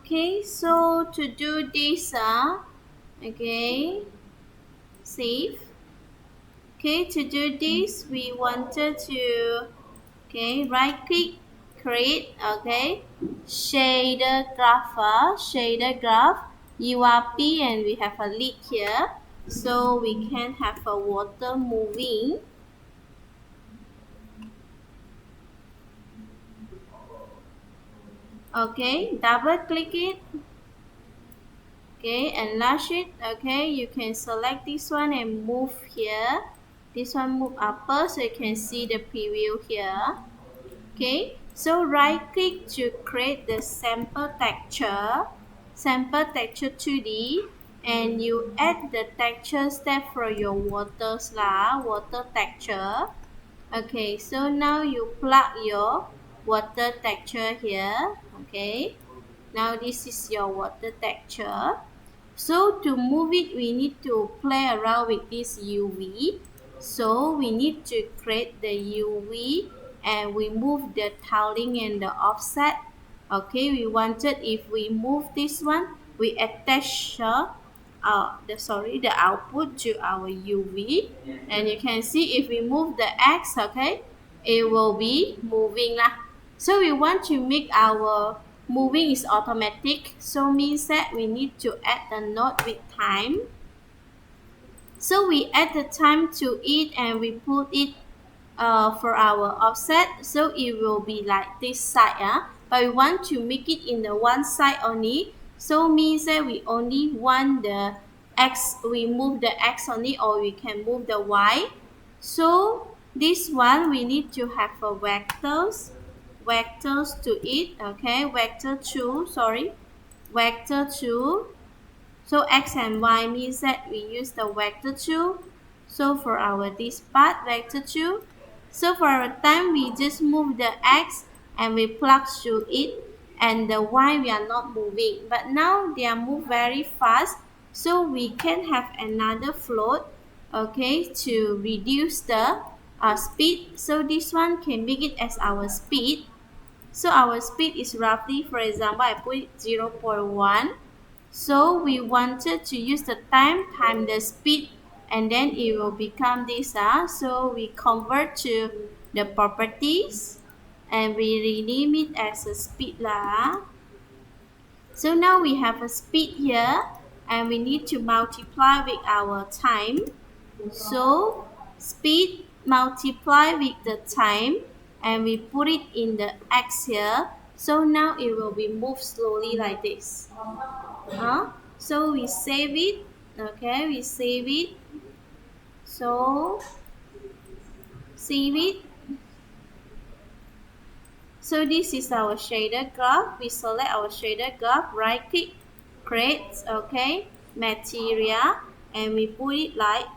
Okay, so to do this, okay, save. Okay, to do this, we wanted to, okay, right click, create, okay, shader graph, URP, and we have a lid here. So we can have a water moving. Okay, double click it. Okay, enlarge it. Okay, you can select this one and move here. This one move upper so you can see the preview here. Okay, so right click to create the sample texture 2D, and you add the texture step for your water texture. Okay, so now you plug your water texture here. Okay, now this is your water texture. So to move it, we need to play around with this UV. So we need to create the UV and we move the tiling and the offset. Okay, we wanted if we move this one, we attach the output to our UV, and you can see if we move the X, okay, it will be moving lah. So we want to make our moving is automatic, so means that we need to add the node with time. So we add the time to it and we put it for our offset, so it will be like this side, but we want to make it in the one side only, so means that we only want the X, we move the X only, or we can move the Y. So this one we need to have a vectors to it. Okay, vector 2. So X and Y means that we use the vector 2. So for our this part, vector 2. So for our time, we just move the X and we plug to it, and the Y we are not moving. But now they are move very fast, so we can have another float, okay, to reduce the speed. So this one can make it as our speed. So our speed is roughly, for example, I put it 0.1. So we wanted to use the time times the speed, and then it will become this. So we convert to the properties and we rename it as a speed lah. So now we have a speed here and we need to multiply with our time. So speed multiply with the time and we put it in the X here. So now it will be moved slowly like this. So we save it. Okay, we save it. So save it. So this is our shader graph. We select our shader graph, right click, create, okay, material, and we put it like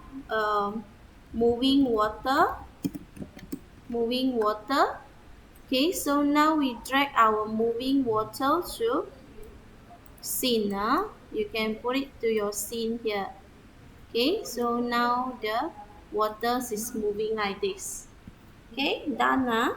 moving water. Okay, so now we drag our moving water to scene. You can put it to your scene here. Okay, so now the water is moving like this. Okay, done.